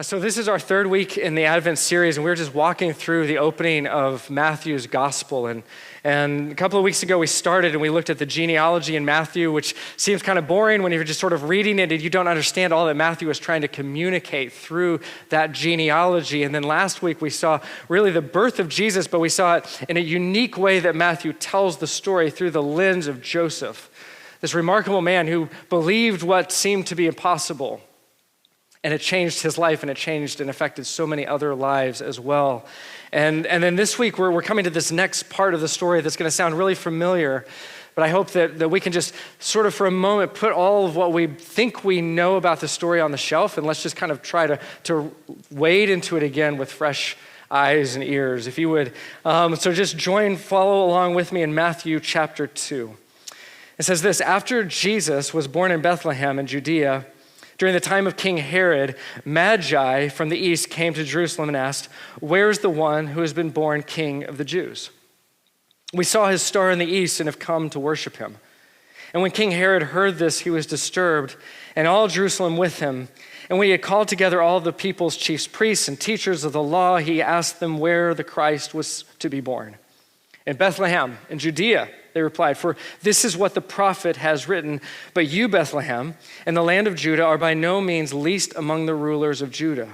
So this is our third week in the Advent series, and we're just walking through the opening of Matthew's gospel. And a couple of weeks ago, we started and we looked at the genealogy in Matthew, which seems kind of boring when you're just sort of reading it and you don't understand all that Matthew is trying to communicate through that genealogy. And then last week, we saw really the birth of Jesus, but we saw it in a unique way that Matthew tells the story through the lens of Joseph, this remarkable man who believed what seemed to be impossible. And it changed his life, and it changed and affected so many other lives as well. And then this week, we're coming to this next part of the story that's going to sound really familiar, but I hope that we can just sort of for a moment put all of what we think we know about the story on the shelf, and let's just kind of try to wade into it again with fresh eyes and ears, if you would. So just follow along with me in Matthew chapter 2. It says this: after Jesus was born in Bethlehem in Judea, during the time of King Herod, Magi from the east came to Jerusalem and asked, "Where's the one who has been born King of the Jews? We saw his star in the east and have come to worship him." And when King Herod heard this, he was disturbed, and all Jerusalem with him. And when he had called together all the people's chief priests and teachers of the law, he asked them where the Christ was to be born. "In Bethlehem, in Judea," they replied, "for this is what the prophet has written. But you, Bethlehem, in the land of Judah, are by no means least among the rulers of Judah.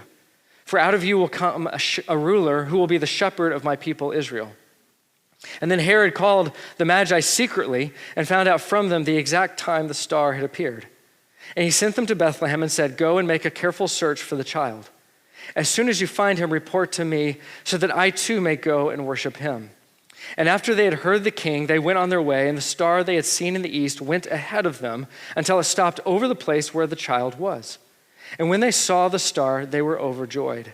For out of you will come a ruler who will be the shepherd of my people Israel." And then Herod called the Magi secretly and found out from them the exact time the star had appeared. And he sent them to Bethlehem and said, "Go and make a careful search for the child. As soon as you find him, report to me so that I too may go and worship him." And after they had heard the king, they went on their way, and the star they had seen in the east went ahead of them until it stopped over the place where the child was. And when they saw the star, they were overjoyed.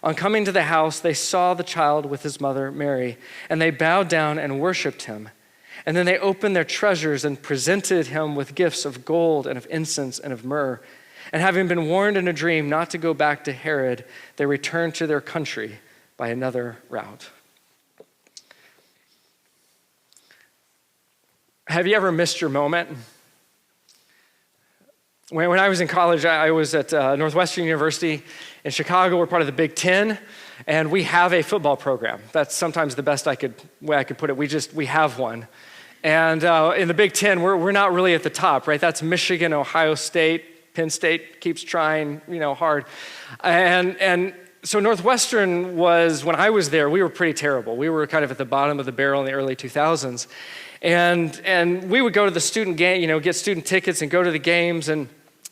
On coming to the house, they saw the child with his mother Mary, and they bowed down and worshiped him. And then they opened their treasures and presented him with gifts of gold and of incense and of myrrh. And having been warned in a dream not to go back to Herod, they returned to their country by another route. Have you ever missed your moment? When I was in college, I was at Northwestern University in Chicago. We're part of the Big Ten, and we have a football program. That's sometimes the best way I could put it. We have one. And in the Big Ten, we're not really at the top, right? That's Michigan, Ohio State, Penn State keeps trying, hard. And so Northwestern was, when I was there, we were pretty terrible. We were kind of at the bottom of the barrel in the early 2000s. And we would go to the student game, get student tickets and go to the games, and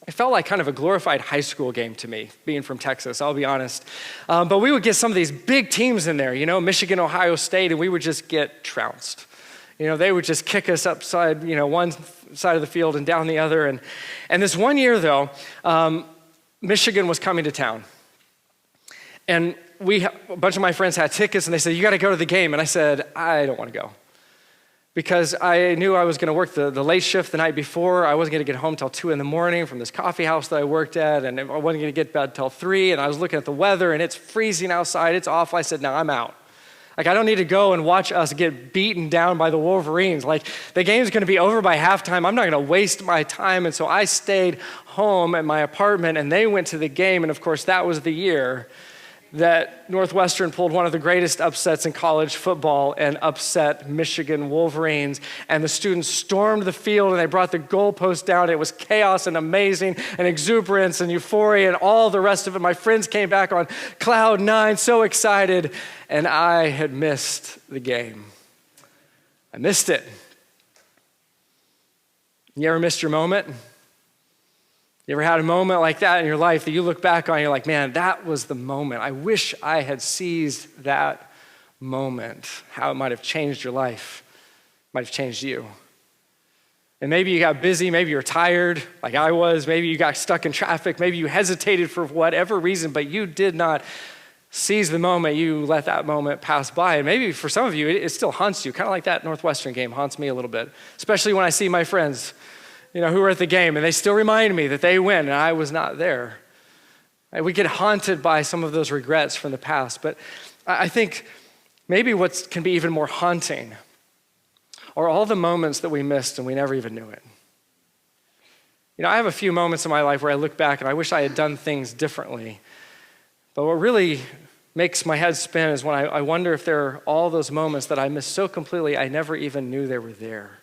it felt like kind of a glorified high school game to me, being from Texas, I'll be honest. But we would get some of these big teams in there, Michigan, Ohio State, and we would just get trounced. They would just kick us upside, one side of the field and down the other. And this one year, though, Michigan was coming to town. And a bunch of my friends had tickets, and they said, "You got to go to the game." And I said, "I don't want to go." Because I knew I was going to work the late shift the night before. I wasn't going to get home till 2 a.m. from this coffee house that I worked at, and I wasn't going to get bed till 3, and I was looking at the weather, and it's freezing outside. It's awful. I said, "No, I'm out." I don't need to go and watch us get beaten down by the Wolverines. The game's going to be over by halftime. I'm not going to waste my time. And so I stayed home at my apartment, and they went to the game, and of course, that was the year that Northwestern pulled one of the greatest upsets in college football and upset Michigan Wolverines. And the students stormed the field and they brought the goalpost down. It was chaos and amazing and exuberance and euphoria and all the rest of it. My friends came back on cloud 9, so excited, and I had missed the game. I missed it. You ever missed your moment? You ever had a moment like that in your life that you look back on and you're like, "Man, that was the moment. I wish I had seized that moment." How it might have changed your life, might have changed you. And maybe you got busy, maybe you're tired like I was, maybe you got stuck in traffic, maybe you hesitated for whatever reason, but you did not seize the moment. You let that moment pass by. And maybe for some of you, it still haunts you, kind of like that Northwestern game haunts me a little bit, especially when I see my friends who were at the game, and they still remind me that they win and I was not there. We get haunted by some of those regrets from the past, but I think maybe what can be even more haunting are all the moments that we missed and we never even knew it. I have a few moments in my life where I look back and I wish I had done things differently. But what really makes my head spin is when I wonder if there are all those moments that I missed so completely I never even knew they were there.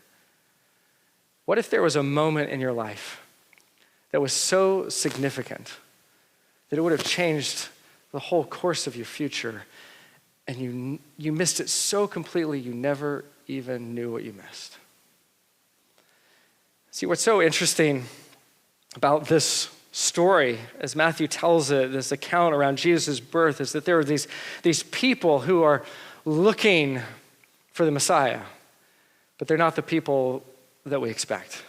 What if there was a moment in your life that was so significant that it would have changed the whole course of your future, and you missed it so completely you never even knew what you missed? See, what's so interesting about this story, as Matthew tells it, this account around Jesus' birth, is that there are these people who are looking for the Messiah, but they're not the people that we expect.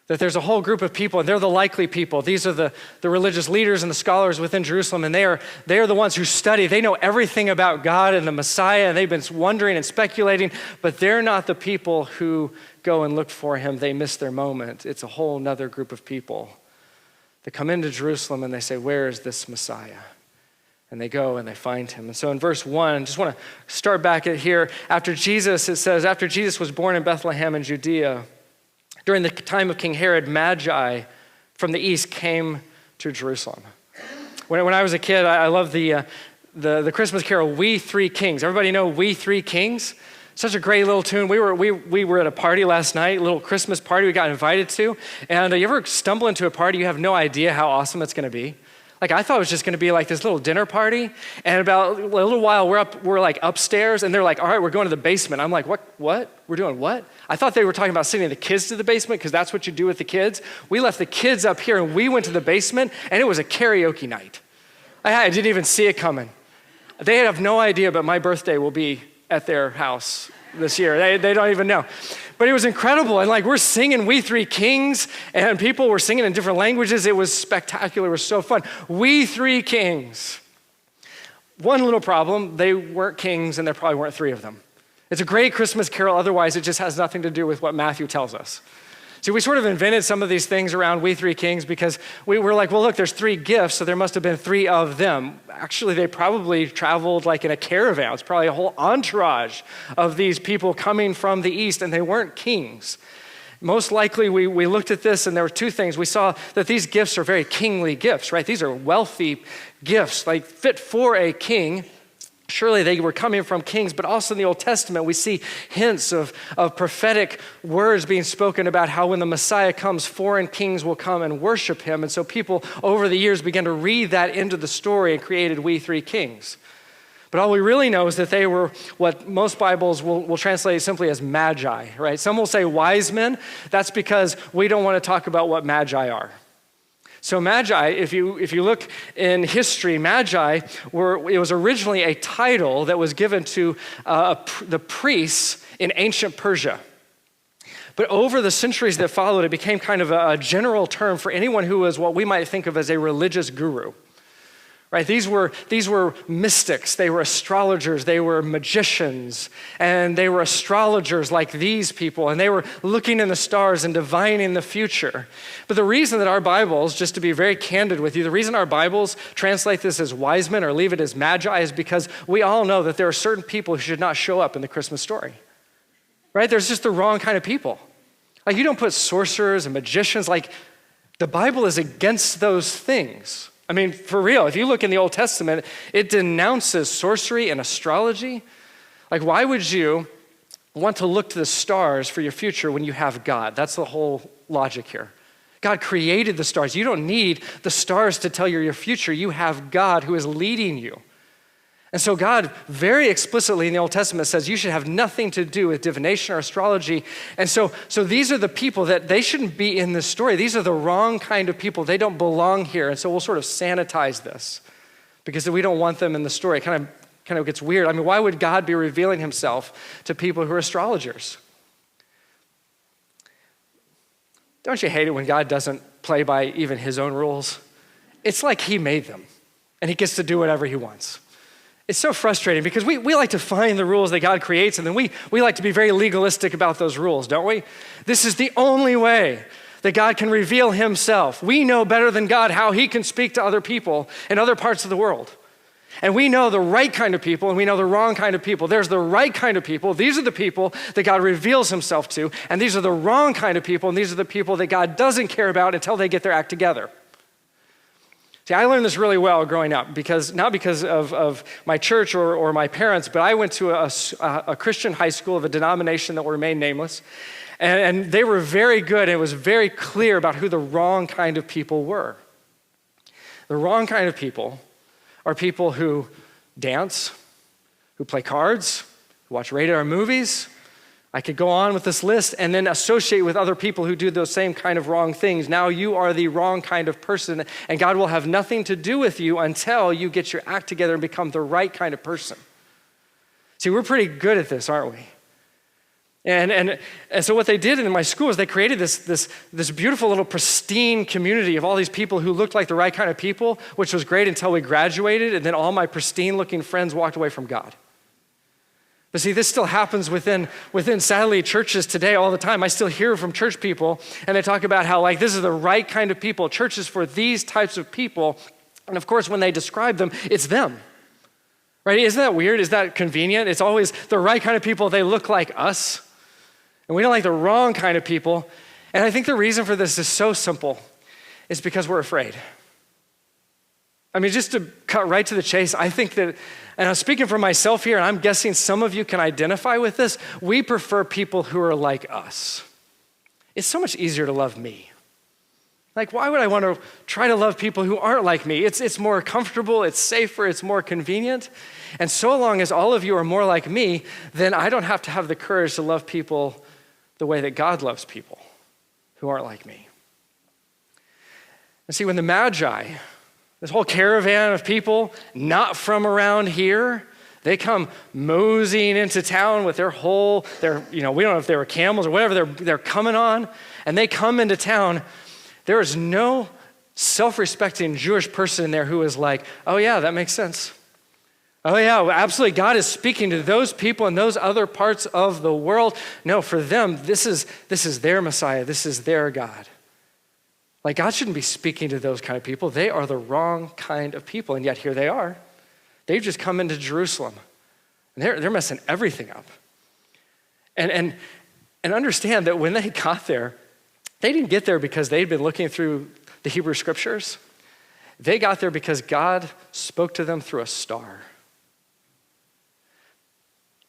That there's a whole group of people, and they're the likely people. These are the religious leaders and the scholars within Jerusalem, and they are the ones who study. They know everything about God and the Messiah, and they've been wondering and speculating, but they're not the people who go and look for him. They miss their moment. It's a whole nother group of people that come into Jerusalem and they say, where is this Messiah? And they go and they find him. And so in verse 1, just want to start back at here. After Jesus, it says, after Jesus was born in Bethlehem in Judea, during the time of King Herod, Magi from the east came to Jerusalem. When I was a kid, I loved the Christmas carol, We Three Kings. Everybody know We Three Kings? Such a great little tune. We were at a party last night, a little Christmas party we got invited to. And you ever stumble into a party, you have no idea how awesome it's going to be? Like, I thought it was just going to be like this little dinner party. And about a little while, we're like upstairs, and they're like, all right, we're going to the basement. I'm like, what? We're doing what? I thought they were talking about sending the kids to the basement, because that's what you do with the kids. We left the kids up here, and we went to the basement, and it was a karaoke night. I didn't even see it coming. They have no idea, but my birthday will be at their house this year. They don't even know. But it was incredible. And like, we're singing We Three Kings, and people were singing in different languages. It was spectacular. It was so fun. We Three Kings. One little problem, they weren't kings, and there probably weren't three of them. It's a great Christmas carol. Otherwise, it just has nothing to do with what Matthew tells us. See, we sort of invented some of these things around We Three Kings because we were like, well, look, there's three gifts, so there must have been three of them. Actually, they probably traveled like in a caravan. It's probably a whole entourage of these people coming from the east, and they weren't kings. Most likely, we looked at this, and there were two things. We saw that these gifts are very kingly gifts, right? These are wealthy gifts, like fit for a king. Surely they were coming from kings, but also in the Old Testament, we see hints of prophetic words being spoken about how when the Messiah comes, foreign kings will come and worship him. And so people over the years began to read that into the story and created We Three Kings. But all we really know is that they were what most Bibles will translate simply as magi, right? Some will say wise men. That's because we don't want to talk about what magi are. So magi, if you look in history, magi it was originally a title that was given to the priests in ancient Persia. But over the centuries that followed, it became kind of a general term for anyone who was what we might think of as a religious guru. Right? These were mystics, they were astrologers, they were magicians, and they were astrologers like these people, and they were looking in the stars and divining the future. But the reason that our Bibles, just to be very candid with you, the reason our Bibles translate this as wise men or leave it as magi is because we all know that there are certain people who should not show up in the Christmas story. Right? There's just the wrong kind of people. Like, you don't put sorcerers and magicians, like, the Bible is against those things. I mean, for real, if you look in the Old Testament, it denounces sorcery and astrology. Like, why would you want to look to the stars for your future when you have God? That's the whole logic here. God created the stars. You don't need the stars to tell you your future. You have God who is leading you. And so God very explicitly in the Old Testament says you should have nothing to do with divination or astrology. And so these are the people that they shouldn't be in this story. These are the wrong kind of people. They don't belong here. And so we'll sort of sanitize this because we don't want them in the story. It kind of gets weird. I mean, why would God be revealing himself to people who are astrologers? Don't you hate it when God doesn't play by even his own rules? It's like he made them and he gets to do whatever he wants. It's so frustrating because we like to find the rules that God creates, and then we like to be very legalistic about those rules, don't we? This is the only way that God can reveal himself. We know better than God how he can speak to other people in other parts of the world. And we know the right kind of people and we know the wrong kind of people. There's the right kind of people. These are the people that God reveals himself to. And these are the wrong kind of people. And these are the people that God doesn't care about until they get their act together. See, I learned this really well growing up, not because of my church or my parents, but I went to a Christian high school of a denomination that will remain nameless, and they were very good, and it was very clear about who the wrong kind of people were. The wrong kind of people are people who dance, who play cards, who watch rated R movies. I could go on with this list and then associate with other people who do those same kind of wrong things. Now you are the wrong kind of person, and God will have nothing to do with you until you get your act together and become the right kind of person. See, we're pretty good at this, aren't we? And so what they did in my school is they created this beautiful little pristine community of all these people who looked like the right kind of people, which was great until we graduated, and then all my pristine looking friends walked away from God. But see, this still happens within sadly churches today all the time. I still hear from church people, and they talk about how this is the right kind of people. Church is for these types of people. And of course, when they describe them, it's them. Right? Isn't that weird? Is that convenient? It's always the right kind of people. They look like us. And we don't like the wrong kind of people. And I think the reason for this is so simple. It's because we're afraid. I mean, just to cut right to the chase, I think that, and I'm speaking for myself here, and I'm guessing some of you can identify with this, we prefer people who are like us. It's so much easier to love me. Why would I want to try to love people who aren't like me? It's more comfortable, it's safer, it's more convenient. And so long as all of you are more like me, then I don't have to have the courage to love people the way that God loves people who aren't like me. And see, when the Magi, this whole caravan of people not from around here, they come moseying into town with we don't know if they were camels or whatever they're coming on, and they come into town. There is no self-respecting Jewish person in there who is like, oh yeah, that makes sense. Oh yeah, absolutely. God is speaking to those people in those other parts of the world. No, for them, this is their Messiah. This is their God. God shouldn't be speaking to those kind of people. They are the wrong kind of people, and yet here they are. They've just come into Jerusalem, and they're messing everything up. And understand that when they got there, they didn't get there because they'd been looking through the Hebrew Scriptures. They got there because God spoke to them through a star.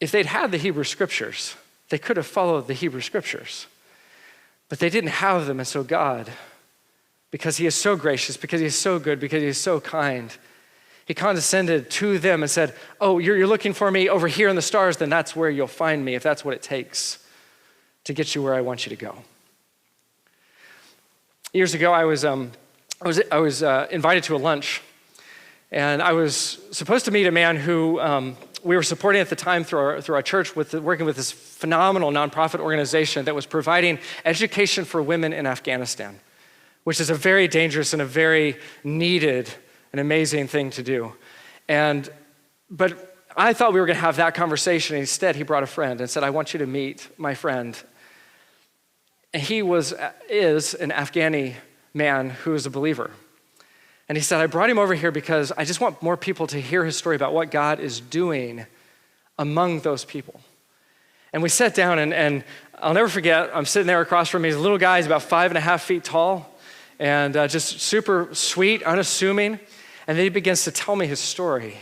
If they'd had the Hebrew Scriptures, they could have followed the Hebrew Scriptures. But they didn't have them, and so God, because he is so gracious, because he is so good, because he is so kind, he condescended to them and said, oh, you're looking for me over here in the stars, then that's where you'll find me, if that's what it takes to get you where I want you to go. Years ago, I was invited to a lunch, and I was supposed to meet a man who we were supporting at the time through our church, working with this phenomenal nonprofit organization that was providing education for women in Afghanistan, which is a very dangerous and a very needed and amazing thing to do. But I thought we were going to have that conversation. Instead, he brought a friend and said, I want you to meet my friend. And he is an Afghani man who is a believer. And he said, I brought him over here because I just want more people to hear his story about what God is doing among those people. And we sat down, and I'll never forget, I'm sitting there across from me. He's a little guy, he's about 5.5 feet tall, and just super sweet, unassuming. And then he begins to tell me his story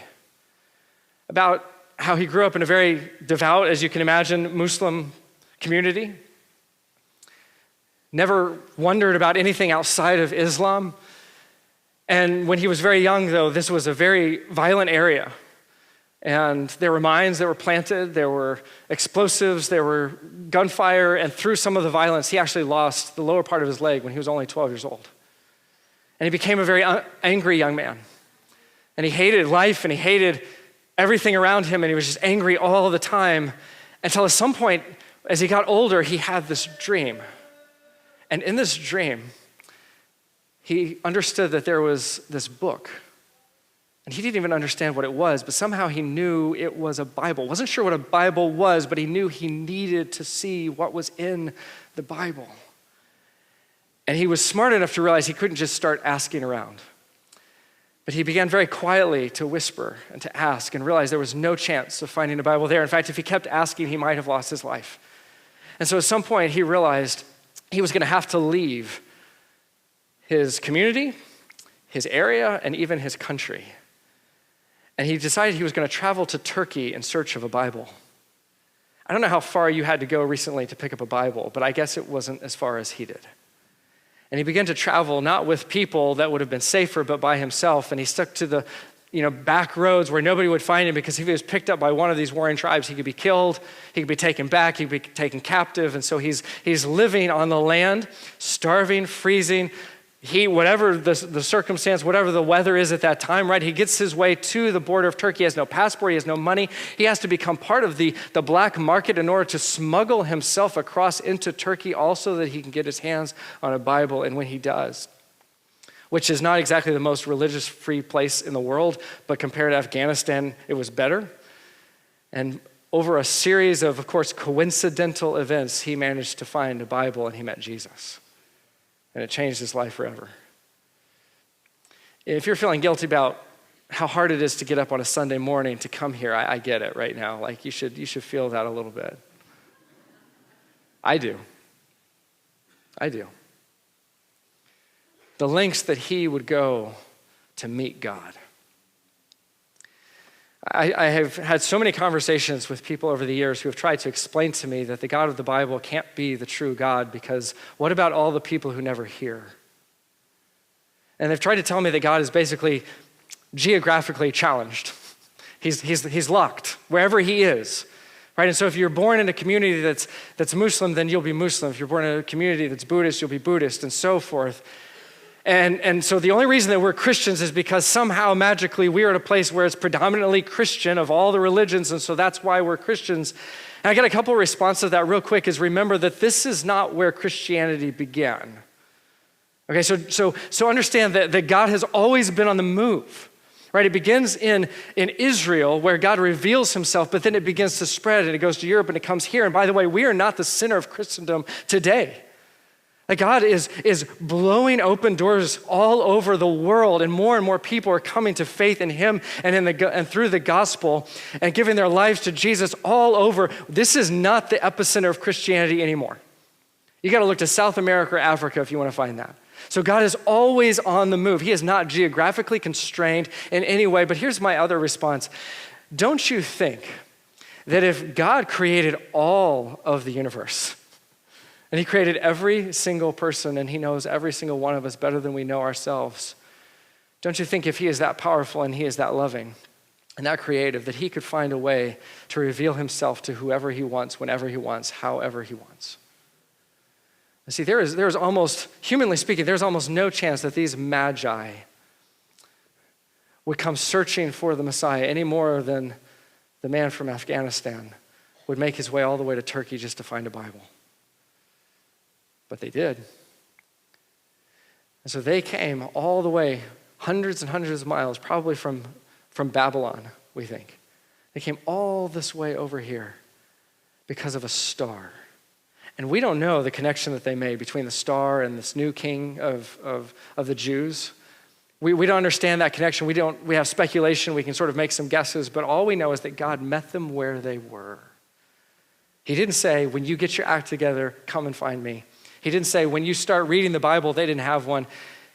about how he grew up in a very devout, as you can imagine, Muslim community. Never wondered about anything outside of Islam. And when he was very young, though, this was a very violent area. And there were mines that were planted, there were explosives, there were gunfire, and through some of the violence, he actually lost the lower part of his leg when he was only 12 years old. And he became a very angry young man. And he hated life, and he hated everything around him, and he was just angry all the time, until at some point, as he got older, he had this dream. And in this dream, he understood that there was this book. And he didn't even understand what it was, but somehow he knew it was a Bible. Wasn't sure what a Bible was, but he knew he needed to see what was in the Bible. And he was smart enough to realize he couldn't just start asking around. But he began very quietly to whisper and to ask and realized there was no chance of finding a Bible there. In fact, if he kept asking, he might have lost his life. And so at some point, he realized he was going to have to leave his community, his area, and even his country. And he decided he was going to travel to Turkey in search of a Bible. I don't know how far you had to go recently to pick up a Bible, but I guess it wasn't as far as he did. And he began to travel not with people that would have been safer, but by himself. And he stuck to the back roads where nobody would find him, because if he was picked up by one of these warring tribes, he could be killed, he could be taken back, he could be taken captive. And so he's living on the land, starving, freezing, heat, whatever the circumstance, whatever the weather is at that time, right? He gets his way to the border of Turkey. He has no passport, he has no money. He has to become part of the black market in order to smuggle himself across into Turkey also, that he can get his hands on a Bible. And when he does, which is not exactly the most religious free place in the world, but compared to Afghanistan, it was better. And over a series of course, coincidental events, he managed to find a Bible and he met Jesus. And it changed his life forever. If you're feeling guilty about how hard it is to get up on a Sunday morning to come here, I get it right now. Like you should feel that a little bit. I do. The lengths that he would go to meet God. I have had so many conversations with people over the years who have tried to explain to me that the God of the Bible can't be the true God, because what about all the people who never hear? And they've tried to tell me that God is basically geographically challenged. He's locked wherever he is, right? And so if you're born in a community that's Muslim, then you'll be Muslim. If you're born in a community that's Buddhist, you'll be Buddhist, and so forth. And so the only reason that we're Christians is because somehow magically we are at a place where it's predominantly Christian of all the religions, and so that's why we're Christians. And I got a couple of responses to that real quick. Is remember that this is not where Christianity began. Okay, so understand that God has always been on the move, right? It begins in Israel, where God reveals himself, but then it begins to spread, and it goes to Europe, and it comes here. And by the way, we are not the center of Christendom today. Like God is blowing open doors all over the world, and more people are coming to faith in him and through the gospel and giving their lives to Jesus all over. This is not the epicenter of Christianity anymore. You got to look to South America or Africa if you want to find that. So God is always on the move. He is not geographically constrained in any way. But here's my other response. Don't you think that if God created all of the universe, and he created every single person, and he knows every single one of us better than we know ourselves, don't you think if he is that powerful and he is that loving and that creative, that he could find a way to reveal himself to whoever he wants, whenever he wants, however he wants? And see, there is almost, humanly speaking, there's almost no chance that these magi would come searching for the Messiah any more than the man from Afghanistan would make his way all the way to Turkey just to find a Bible. But they did. And so they came all the way, hundreds and hundreds of miles, probably from Babylon, we think. They came all this way over here because of a star. And we don't know the connection that they made between the star and this new king of the Jews. We don't understand that connection. We have speculation. We can sort of make some guesses, but all we know is that God met them where they were. He didn't say, when you get your act together, come and find me. He didn't say, when you start reading the Bible, they didn't have one.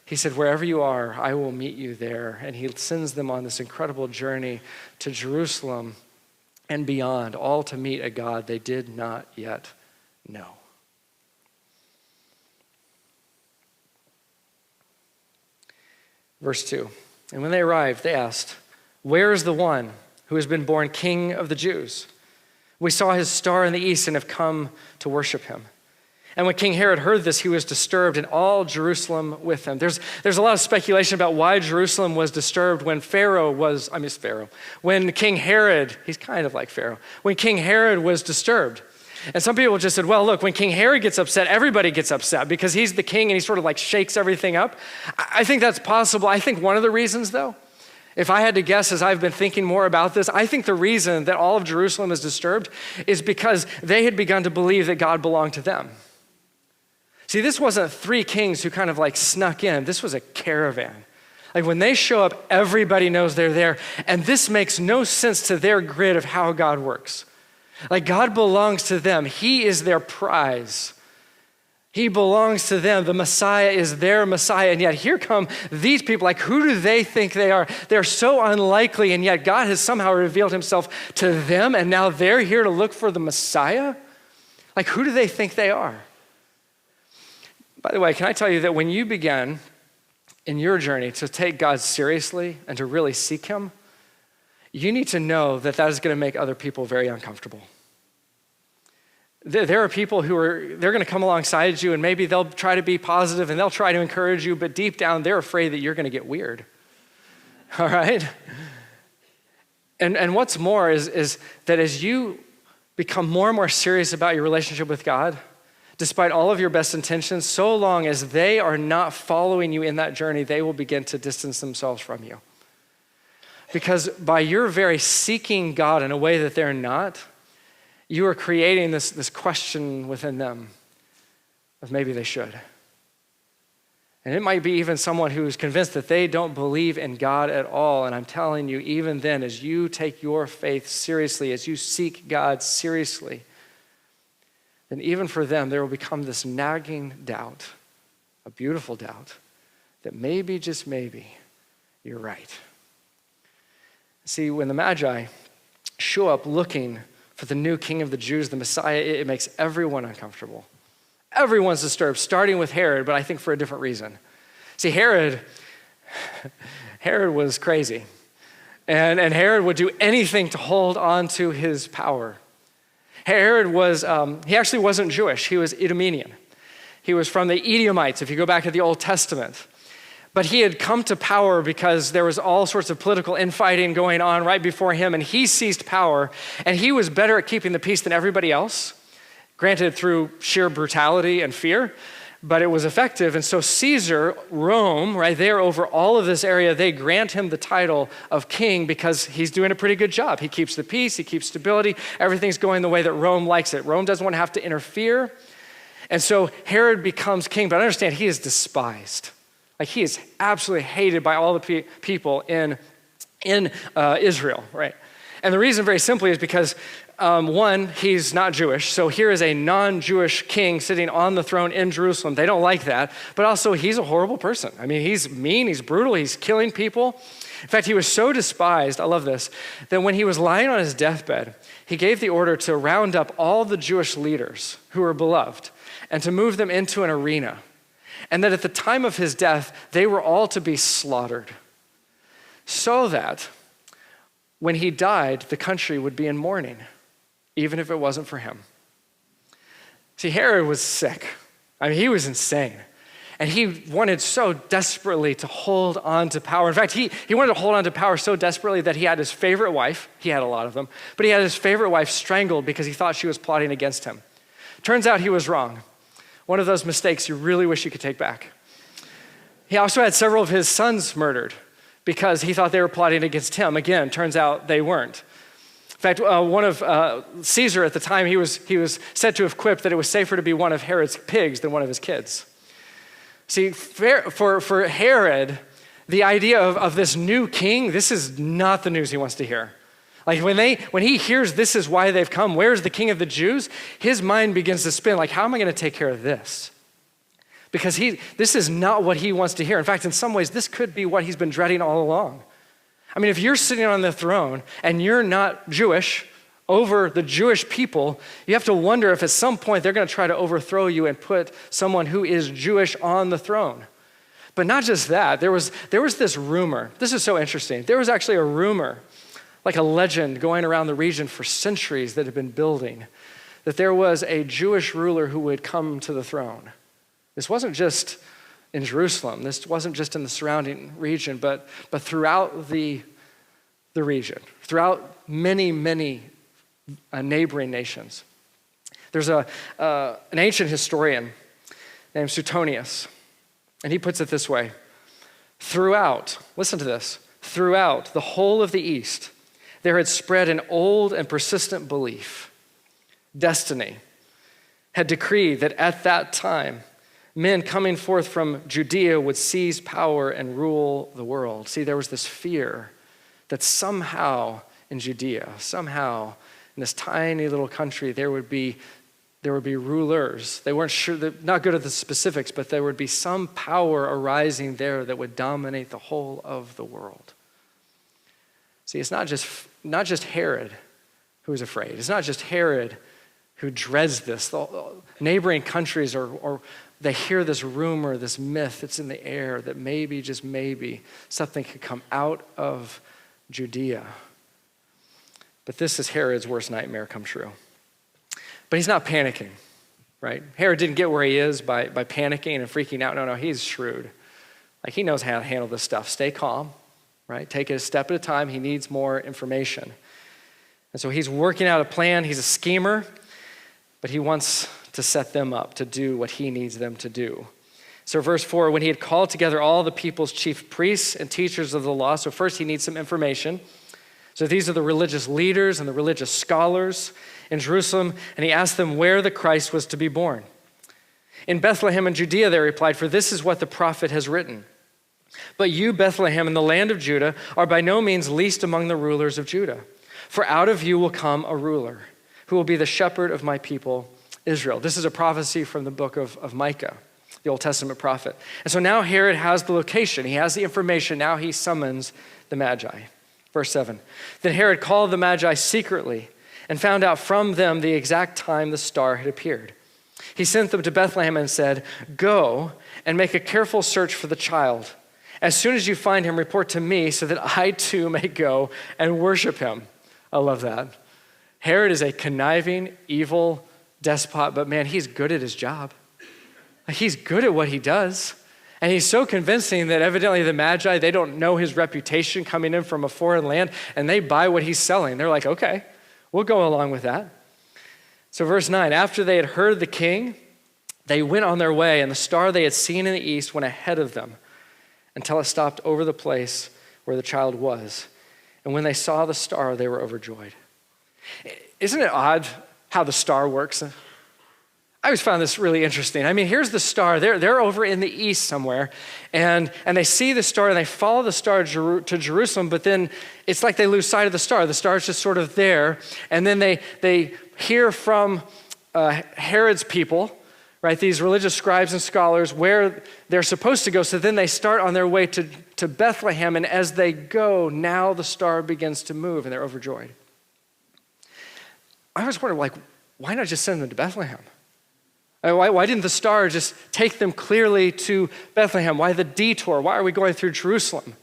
He said, wherever you are, I will meet you there. And he sends them on this incredible journey to Jerusalem and beyond, all to meet a God they did not yet know. Verse 2, and when they arrived, they asked, where is the one who has been born King of the Jews? We saw his star in the east and have come to worship him. And when King Herod heard this, he was disturbed, and all Jerusalem with him. There's a lot of speculation about why Jerusalem was disturbed when when King Herod, he's kind of like Pharaoh, when King Herod was disturbed. And some people just said, well, look, when King Herod gets upset, everybody gets upset because he's the king and he sort of like shakes everything up. I think that's possible. I think one of the reasons, though, if I had to guess as I've been thinking more about this, I think the reason that all of Jerusalem is disturbed is because they had begun to believe that God belonged to them. See, this wasn't three kings who kind of like snuck in. This was a caravan. Like when they show up, everybody knows they're there. And this makes no sense to their grid of how God works. Like God belongs to them. He is their prize. He belongs to them. The Messiah is their Messiah. And yet here come these people. Like, who do they think they are? They're so unlikely, and yet God has somehow revealed himself to them, and now they're here to look for the Messiah? Like, who do they think they are? By the way, can I tell you that when you begin in your journey to take God seriously and to really seek him, you need to know that that is going to make other people very uncomfortable. There are people they're going to come alongside you, and maybe they'll try to be positive and they'll try to encourage you, but deep down they're afraid that you're going to get weird. All right? And what's more is that as you become more and more serious about your relationship with God, despite all of your best intentions, so long as they are not following you in that journey, they will begin to distance themselves from you. Because by your very seeking God in a way that they're not, you are creating this question within them of maybe they should. And it might be even someone who's convinced that they don't believe in God at all. And I'm telling you, even then, as you take your faith seriously, as you seek God seriously, then even for them, there will become this nagging doubt, a beautiful doubt, that maybe, just maybe, you're right. See, when the Magi show up looking for the new King of the Jews, the Messiah, it makes everyone uncomfortable. Everyone's disturbed, starting with Herod, but I think for a different reason. See, Herod was crazy. And Herod would do anything to hold on to his power. Herod he actually wasn't Jewish. He was Idumean. He was from the Edomites, if you go back to the Old Testament. But he had come to power because there was all sorts of political infighting going on right before him, and he seized power, and he was better at keeping the peace than everybody else, granted through sheer brutality and fear, but it was effective. And so Caesar, Rome, right there over all of this area, they grant him the title of king because he's doing a pretty good job. He keeps the peace, he keeps stability, everything's going the way that Rome likes it. Rome doesn't want to have to interfere. And so Herod becomes king, but understand he is despised. Like, he is absolutely hated by all the people in Israel, right? And the reason, very simply, is because one, he's not Jewish. So here is a non-Jewish king sitting on the throne in Jerusalem. They don't like that. But also, he's a horrible person. I mean, he's mean, he's brutal, he's killing people. In fact, he was so despised, I love this, that when he was lying on his deathbed, he gave the order to round up all the Jewish leaders who were beloved and to move them into an arena. And that at the time of his death, they were all to be slaughtered, so that when he died, the country would be in mourning, even if it wasn't for him. See, Herod was sick. I mean, he was insane. And he wanted so desperately to hold on to power. In fact, he wanted to hold on to power so desperately that he had his favorite wife, he had a lot of them, but he had his favorite wife strangled because he thought she was plotting against him. Turns out he was wrong. One of those mistakes you really wish you could take back. He also had several of his sons murdered because he thought they were plotting against him. Again, turns out they weren't. In fact, one of Caesar at the time, he was said to have quipped that it was safer to be one of Herod's pigs than one of his kids. See, for Herod, the idea of this new king, this is not the news he wants to hear. Like when he hears this is why they've come, where's the King of the Jews? His mind begins to spin like, how am I going to take care of this? Because this is not what he wants to hear. In fact, in some ways, this could be what he's been dreading all along. I mean, if you're sitting on the throne and you're not Jewish over the Jewish people, you have to wonder if at some point they're going to try to overthrow you and put someone who is Jewish on the throne. But not just that, there was this rumor. This is so interesting. There was actually a rumor, like a legend going around the region for centuries that had been building, that there was a Jewish ruler who would come to the throne. This wasn't just in Jerusalem. This wasn't just in the surrounding region, but throughout the region, throughout many, many neighboring nations. There's an ancient historian named Suetonius, and he puts it this way: throughout, listen to this, throughout the whole of the East, there had spread an old and persistent belief. Destiny had decreed that at that time, men coming forth from Judea would seize power and rule the world. See, there was this fear that somehow in Judea, somehow in this tiny little country, there would be there would be rulers. They weren't sure, they're not good at the specifics, but there would be some power arising there that would dominate the whole of the world. See, it's not just Herod who is afraid. It's not just Herod who dreads this. The neighboring countries or they hear this rumor, this myth that's in the air that maybe, just maybe, something could come out of Judea. But this is Herod's worst nightmare come true. But he's not panicking, right? Herod didn't get where he is by panicking and freaking out. No, he's shrewd. Like, he knows how to handle this stuff. Stay calm, right? Take it a step at a time. He needs more information. And so he's working out a plan. He's a schemer, but he wants to set them up to do what he needs them to do. So verse 4, when he had called together all the people's chief priests and teachers of the law, so first he needs some information. So these are the religious leaders and the religious scholars in Jerusalem, and he asked them where the Christ was to be born. In Bethlehem in Judea, they replied, for this is what the prophet has written. But you, Bethlehem, in the land of Judah, are by no means least among the rulers of Judah. For out of you will come a ruler who will be the shepherd of my people, Israel. This is a prophecy from the book of Micah, the Old Testament prophet. And so now Herod has the location. He has the information. Now he summons the Magi. Verse 7, then Herod called the Magi secretly and found out from them the exact time the star had appeared. He sent them to Bethlehem and said, go and make a careful search for the child. As soon as you find him, report to me so that I too may go and worship him. I love that. Herod is a conniving, evil despot, but man, he's good at his job. He's good at what he does. And he's so convincing that evidently the Magi, they don't know his reputation coming in from a foreign land, and they buy what he's selling. They're like, okay, we'll go along with that. So verse 9, after they had heard the king, they went on their way, and the star they had seen in the east went ahead of them until it stopped over the place where the child was. And when they saw the star, they were overjoyed. Isn't it odd how the star works? I always found this really interesting. I mean, here's the star. They're over in the east somewhere, and they see the star, and they follow the star to Jerusalem, but then it's like they lose sight of the star. The star is just sort of there, and then they hear from Herod's people, right, these religious scribes and scholars, where they're supposed to go, so then they start on their way to Bethlehem, and as they go, now the star begins to move, and they're overjoyed. I always wondered, like, why not just send them to Bethlehem? Why didn't the star just take them clearly to Bethlehem? Why the detour? Why are we going through Jerusalem?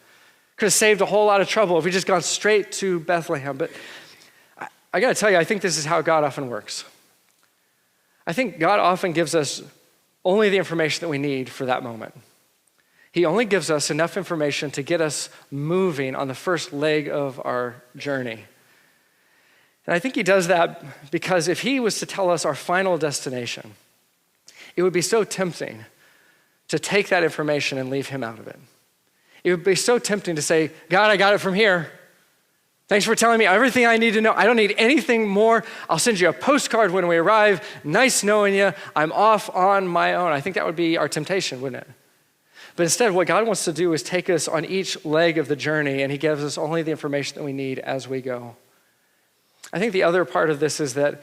Could have saved a whole lot of trouble if we just gone straight to Bethlehem. But I got to tell you, I think this is how God often works. I think God often gives us only the information that we need for that moment. He only gives us enough information to get us moving on the first leg of our journey. And I think he does that because if he was to tell us our final destination, it would be so tempting to take that information and leave him out of it. It would be so tempting to say, God, I got it from here. Thanks for telling me everything I need to know. I don't need anything more. I'll send you a postcard when we arrive. Nice knowing you. I'm off on my own. I think that would be our temptation, wouldn't it? But instead, what God wants to do is take us on each leg of the journey, and he gives us only the information that we need as we go. I think the other part of this is that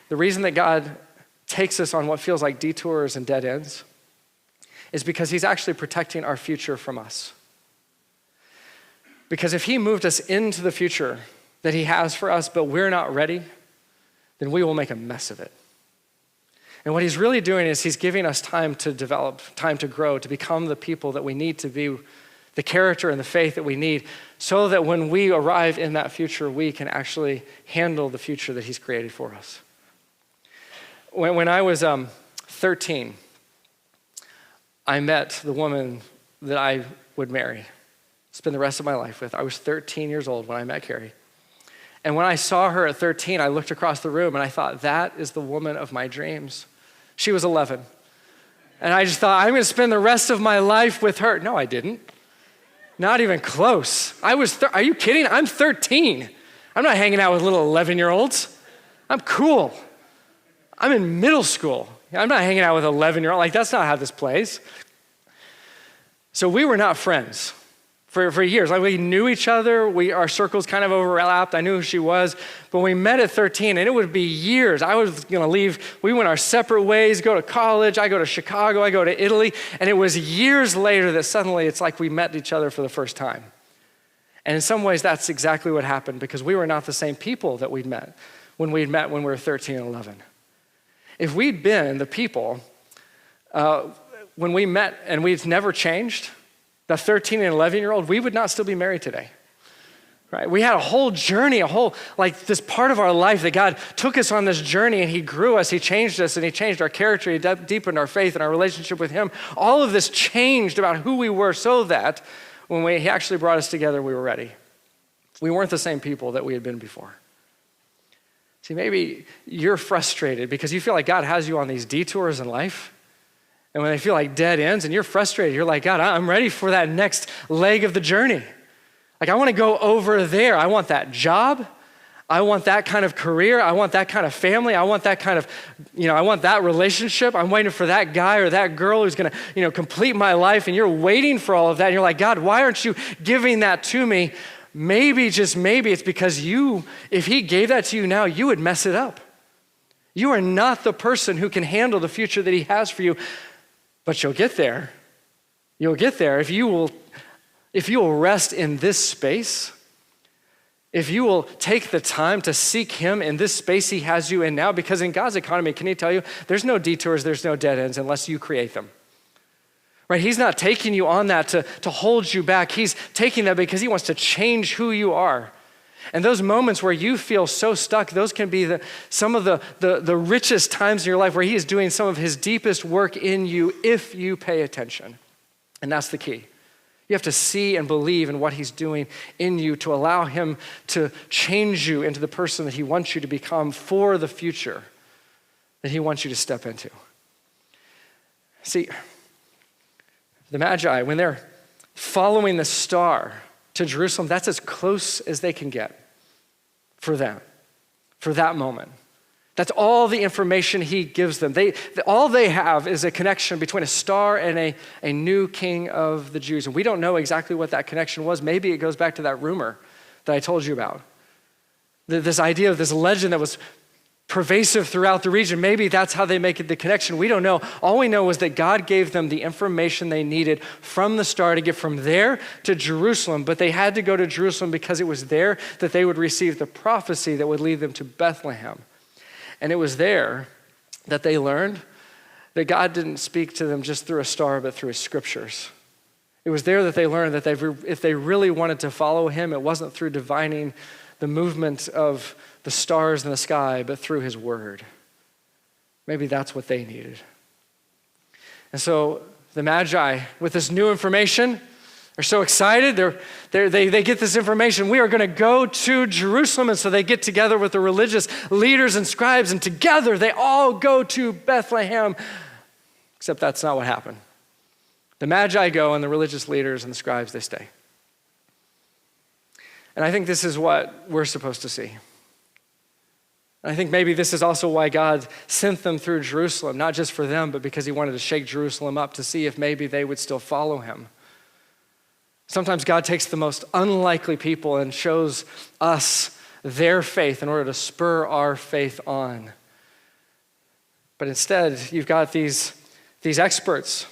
the reason that God takes us on what feels like detours and dead ends is because he's actually protecting our future from us. Because if he moved us into the future that he has for us, but we're not ready, then we will make a mess of it. And what he's really doing is he's giving us time to develop, time to grow, to become the people that we need to be, the character and the faith that we need, so that when we arrive in that future, we can actually handle the future that he's created for us. When I was 13, I met the woman that I would marry, spend the rest of my life with. I was 13 years old when I met Carrie. And when I saw her at 13, I looked across the room and I thought, that is the woman of my dreams. She was 11. And I just thought, I'm going to spend the rest of my life with her. No, I didn't. Not even close. Are you kidding? I'm 13. I'm not hanging out with little 11-year-olds. I'm cool. I'm in middle school. I'm not hanging out with an 11-year-old. Like, that's not how this plays. So we were not friends for years. Like we knew each other, our circles kind of overlapped. I knew who she was, but we met at 13 and it would be years. I was gonna leave, we went our separate ways, go to college, I go to Chicago, I go to Italy, and it was years later that suddenly it's like we met each other for the first time. And in some ways that's exactly what happened because we were not the same people that we'd met when we were 13 and 11. If we'd been the people when we met and we've never changed, the 13 and 11-year-old, we would not still be married today, right? We had a whole journey, this part of our life that God took us on this journey and he grew us, he changed us, and he changed our character, he deepened our faith and our relationship with him. All of this changed about who we were so that when he actually brought us together, we were ready. We weren't the same people that we had been before. See, maybe you're frustrated because you feel like God has you on these detours in life. And when they feel like dead ends and you're frustrated, you're like, God, I'm ready for that next leg of the journey. Like I want to go over there. I want that job. I want that kind of career. I want that kind of family. I want that kind of, I want that relationship. I'm waiting for that guy or that girl who's going to, complete my life. And you're waiting for all of that. And you're like, God, why aren't you giving that to me? Maybe, just maybe it's because if he gave that to you now, you would mess it up. You are not the person who can handle the future that he has for you. But you'll get there. You'll get there if you will rest in this space, if you will take the time to seek him in this space he has you in now, because in God's economy, can he tell you, there's no detours, there's no dead ends unless you create them. Right? He's not taking you on that to hold you back. He's taking that because he wants to change who you are. And those moments where you feel so stuck, those can be some of the richest times in your life where he is doing some of his deepest work in you if you pay attention. And that's the key. You have to see and believe in what he's doing in you to allow him to change you into the person that he wants you to become for the future that he wants you to step into. See, the Magi, when they're following the star to Jerusalem, that's as close as they can get for them, for that moment. That's all the information he gives them. All they have is a connection between a star and a new king of the Jews. And we don't know exactly what that connection was. Maybe it goes back to that rumor that I told you about. This idea of this legend that was pervasive throughout the region. Maybe that's how they make the connection. We don't know. All we know is that God gave them the information they needed from the star to get from there to Jerusalem, but they had to go to Jerusalem because it was there that they would receive the prophecy that would lead them to Bethlehem. And it was there that they learned that God didn't speak to them just through a star, but through his scriptures. It was there that they learned that if they really wanted to follow him, it wasn't through divining the movement of the stars in the sky, but through his word. Maybe that's what they needed. And so the Magi, with this new information, are so excited. They get this information. We are going to go to Jerusalem. And so they get together with the religious leaders and scribes, and together they all go to Bethlehem. Except that's not what happened. The Magi go, and the religious leaders and the scribes, they stay. And I think this is what we're supposed to see. I think maybe this is also why God sent them through Jerusalem, not just for them, but because he wanted to shake Jerusalem up to see if maybe they would still follow him. Sometimes God takes the most unlikely people and shows us their faith in order to spur our faith on. But instead, you've got these experts,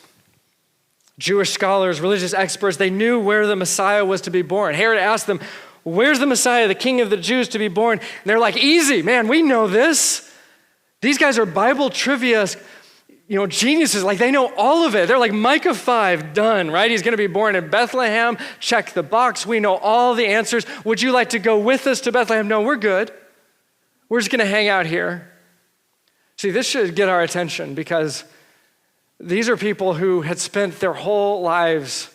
Jewish scholars, religious experts. They knew where the Messiah was to be born. Herod asked them, "Where's the Messiah, the King of the Jews, to be born?" And they're like, "Easy, man, we know this." These guys are Bible trivia, geniuses. Like, they know all of it. They're like, Micah 5, done, right? He's going to be born in Bethlehem. Check the box. We know all the answers. Would you like to go with us to Bethlehem? No, we're good. We're just going to hang out here. See, this should get our attention because these are people who had spent their whole lives,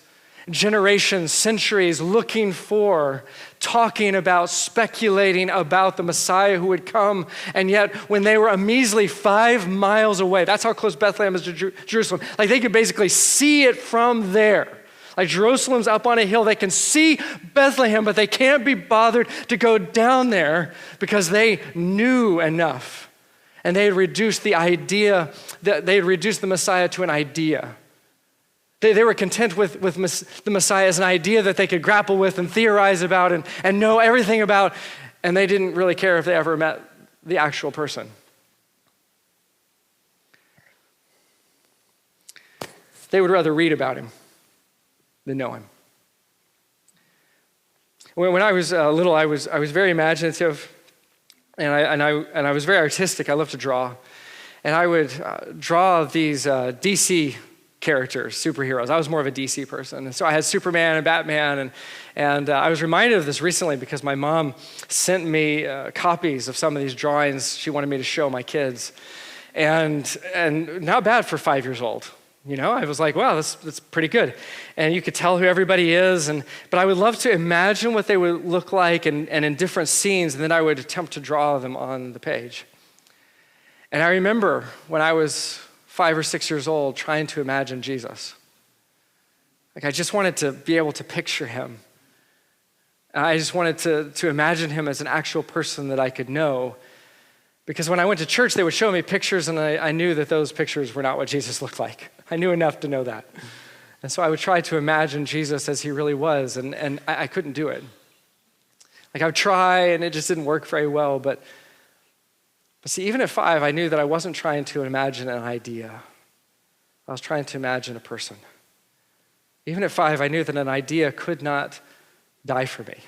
generations, centuries looking for, talking about, speculating about the Messiah who would come. And yet when they were a measly 5 miles away, that's how close Bethlehem is to Jerusalem. Like, they could basically see it from there. Like, Jerusalem's up on a hill. They can see Bethlehem, but they can't be bothered to go down there because they knew enough. And they had reduced the Messiah to an idea. They were content with the Messiah as an idea that they could grapple with and theorize about and know everything about, and they didn't really care if they ever met the actual person. They would rather read about him than know him. When I was little, I was very imaginative, and I was very artistic. I loved to draw, and I would draw these DC characters, superheroes. I was more of a DC person, and so I had Superman and Batman, and I was reminded of this recently because my mom sent me copies of some of these drawings she wanted me to show my kids, and not bad for 5 years old. You know, I was like, wow, that's pretty good. And you could tell who everybody is, but I would love to imagine what they would look like and in different scenes, and then I would attempt to draw them on the page. And I remember when I was 5 or 6 years old trying to imagine Jesus. Like I just wanted to be able to picture him. I just wanted to imagine him as an actual person that I could know. Because when I went to church, they would show me pictures, and I knew that those pictures were not what Jesus looked like. I knew enough to know that. And so I would try to imagine Jesus as he really was, and I couldn't do it. Like I would try, and it just didn't work very well. But see, even at 5, I knew that I wasn't trying to imagine an idea. I was trying to imagine a person. Even at 5, I knew that an idea could not die for me.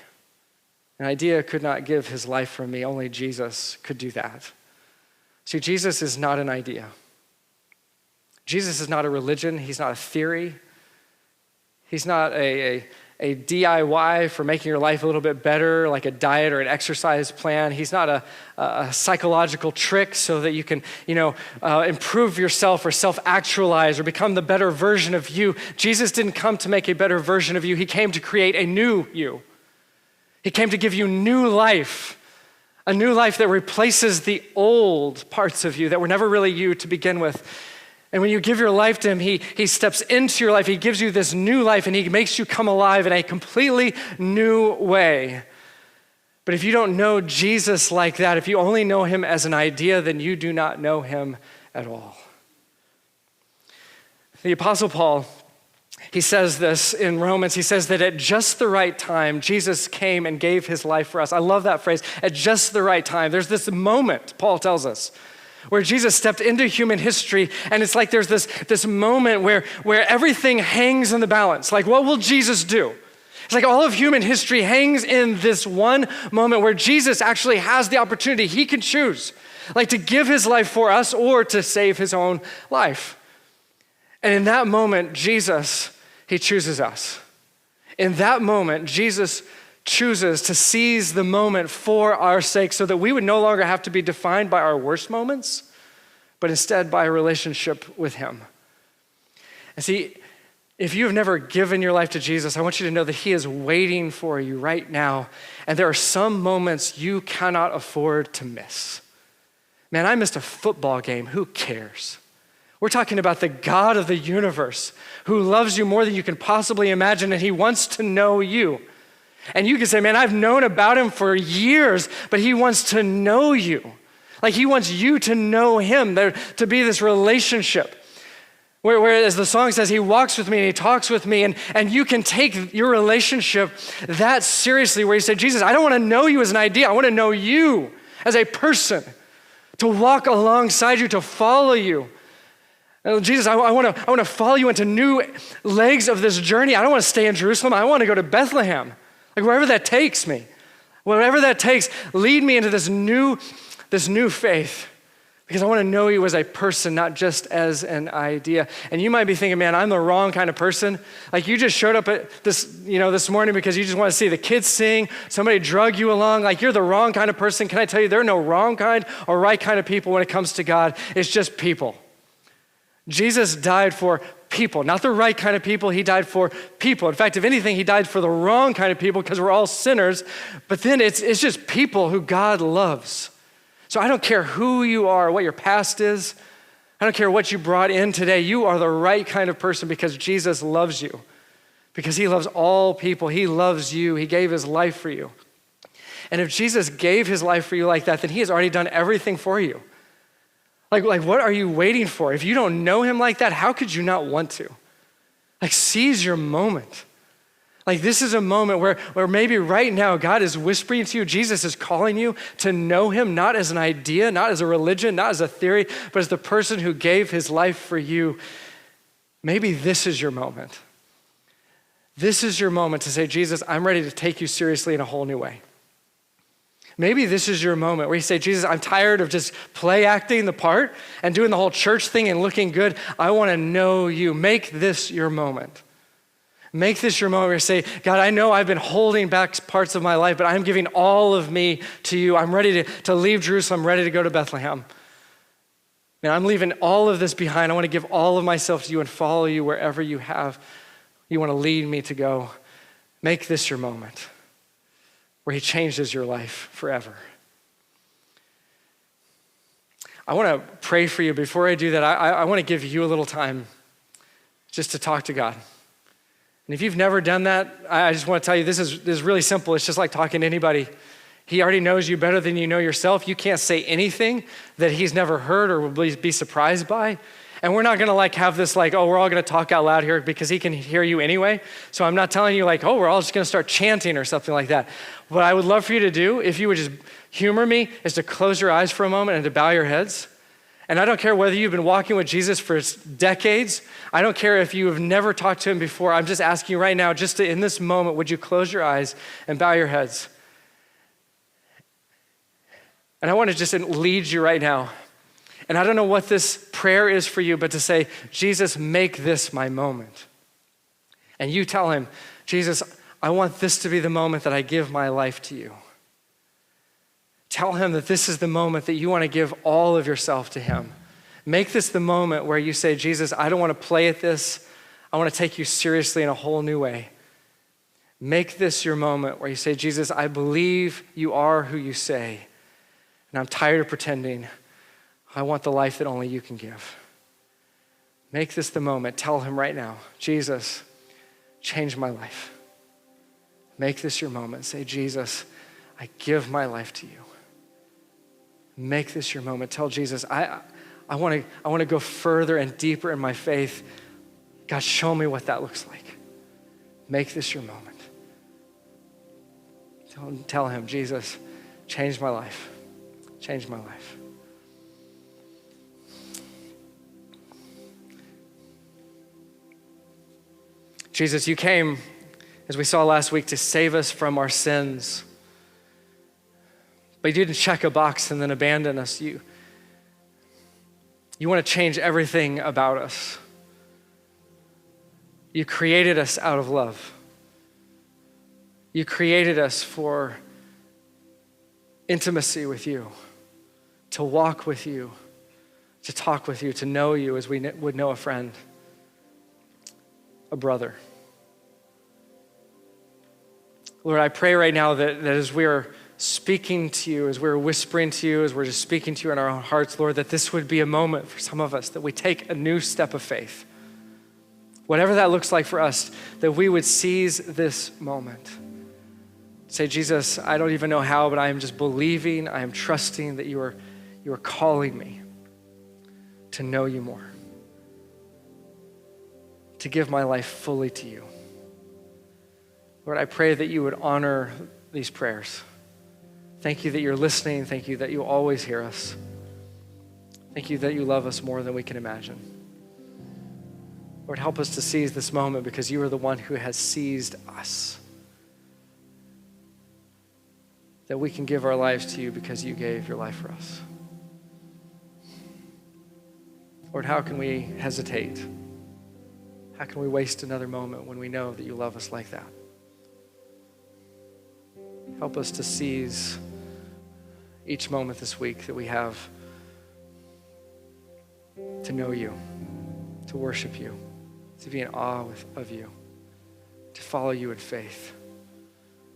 An idea could not give his life for me. Only Jesus could do that. See, Jesus is not an idea. Jesus is not a religion. He's not a theory. He's not a DIY for making your life a little bit better, like a diet or an exercise plan. He's not a psychological trick so that you can, improve yourself or self-actualize or become the better version of you. Jesus didn't come to make a better version of you. He came to create a new you. He came to give you new life, a new life that replaces the old parts of you that were never really you to begin with. And when you give your life to him, he steps into your life. He gives you this new life, and he makes you come alive in a completely new way. But if you don't know Jesus like that, if you only know him as an idea, then you do not know him at all. The Apostle Paul, he says this in Romans. He says that at just the right time, Jesus came and gave his life for us. I love that phrase, at just the right time. There's this moment, Paul tells us, where Jesus stepped into human history, and it's like there's this moment where everything hangs in the balance. Like, what will Jesus do? It's like all of human history hangs in this one moment where Jesus actually has the opportunity. He can choose, like to give his life for us or to save his own life. And in that moment, Jesus, he chooses us. In that moment, Jesus chooses to seize the moment for our sake so that we would no longer have to be defined by our worst moments, but instead by a relationship with him. And see, if you have never given your life to Jesus, I want you to know that he is waiting for you right now. And there are some moments you cannot afford to miss. Man, I missed a football game. Who cares? We're talking about the God of the universe who loves you more than you can possibly imagine, and he wants to know you. And you can say, man, I've known about him for years, but he wants to know you. Like he wants you to know him, there to be this relationship. Where as the song says, he walks with me and he talks with me, and you can take your relationship that seriously, where you say, Jesus, I don't want to know you as an idea. I want to know you as a person, to walk alongside you, to follow you. Jesus, I want to follow you into new legs of this journey. I don't want to stay in Jerusalem. I want to go to Bethlehem. Like wherever that takes me, whatever that takes, lead me into this new faith, because I want to know you as a person, not just as an idea. And you might be thinking, man, I'm the wrong kind of person. Like you just showed up at this morning because you just want to see the kids sing. Somebody drug you along. Like you're the wrong kind of person. Can I tell you, there are no wrong kind or right kind of people when it comes to God. It's just people. Jesus died for people, not the right kind of people. He died for people. In fact, if anything, he died for the wrong kind of people because we're all sinners. But then it's just people who God loves. So I don't care who you are, what your past is. I don't care what you brought in today. You are the right kind of person because Jesus loves you. Because he loves all people. He loves you. He gave his life for you. And if Jesus gave his life for you like that, then he has already done everything for you. Like what are you waiting for? If you don't know him like that, how could you not want to? Like, seize your moment. Like, this is a moment where maybe right now God is whispering to you, Jesus is calling you to know him, not as an idea, not as a religion, not as a theory, but as the person who gave his life for you. Maybe this is your moment. This is your moment to say, Jesus, I'm ready to take you seriously in a whole new way. Maybe this is your moment where you say, Jesus, I'm tired of just play acting the part and doing the whole church thing and looking good. I want to know you. Make this your moment. Make this your moment where you say, God, I know I've been holding back parts of my life, but I'm giving all of me to you. I'm ready to leave Jerusalem. I'm ready to go to Bethlehem. And I'm leaving all of this behind. I want to give all of myself to you and follow you wherever you want to lead me to go. Make this your moment where he changes your life forever. I want to pray for you. Before I do that, I want to give you a little time just to talk to God. And if you've never done that, I just want to tell you, this is really simple. It's just like talking to anybody. He already knows you better than you know yourself. You can't say anything that he's never heard or will be surprised by. And we're not going to have this we're all going to talk out loud here because he can hear you anyway. So I'm not telling you we're all just going to start chanting or something like that. What I would love for you to do, if you would just humor me, is to close your eyes for a moment and to bow your heads. And I don't care whether you've been walking with Jesus for decades. I don't care if you have never talked to him before. I'm just asking you right now, in this moment, would you close your eyes and bow your heads? And I want to just lead you right now. And I don't know what this prayer is for you, but to say, Jesus, make this my moment. And you tell him, Jesus, I want this to be the moment that I give my life to you. Tell him that this is the moment that you want to give all of yourself to him. Make this the moment where you say, Jesus, I don't want to play at this. I want to take you seriously in a whole new way. Make this your moment where you say, Jesus, I believe you are who you say. And I'm tired of pretending. I want the life that only you can give. Make this the moment. Tell him right now, Jesus, change my life. Make this your moment. Say, Jesus, I give my life to you. Make this your moment. Tell Jesus, I want to go further and deeper in my faith. God, show me what that looks like. Make this your moment. Tell him, Jesus, change my life. Change my life. Jesus, you came, as we saw last week, to save us from our sins. But you didn't check a box and then abandon us. You want to change everything about us. You created us out of love. You created us for intimacy with you, to walk with you, to talk with you, to know you as we would know a friend, a brother. Lord, I pray right now that as we are speaking to you, as we're whispering to you, as we're just speaking to you in our own hearts, Lord, that this would be a moment for some of us, that we take a new step of faith. Whatever that looks like for us, that we would seize this moment. Say, Jesus, I don't even know how, but I am just believing, I am trusting that you are calling me to know you more, to give my life fully to you. Lord, I pray that you would honor these prayers. Thank you that you're listening. Thank you that you always hear us. Thank you that you love us more than we can imagine. Lord, help us to seize this moment because you are the one who has seized us. That we can give our lives to you because you gave your life for us. Lord, how can we hesitate? How can we waste another moment when we know that you love us like that? Help us to seize each moment this week that we have to know you, to worship you, to be in awe of you, to follow you in faith,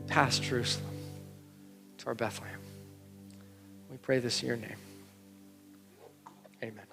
past Jerusalem to our Bethlehem. We pray this in your name. Amen.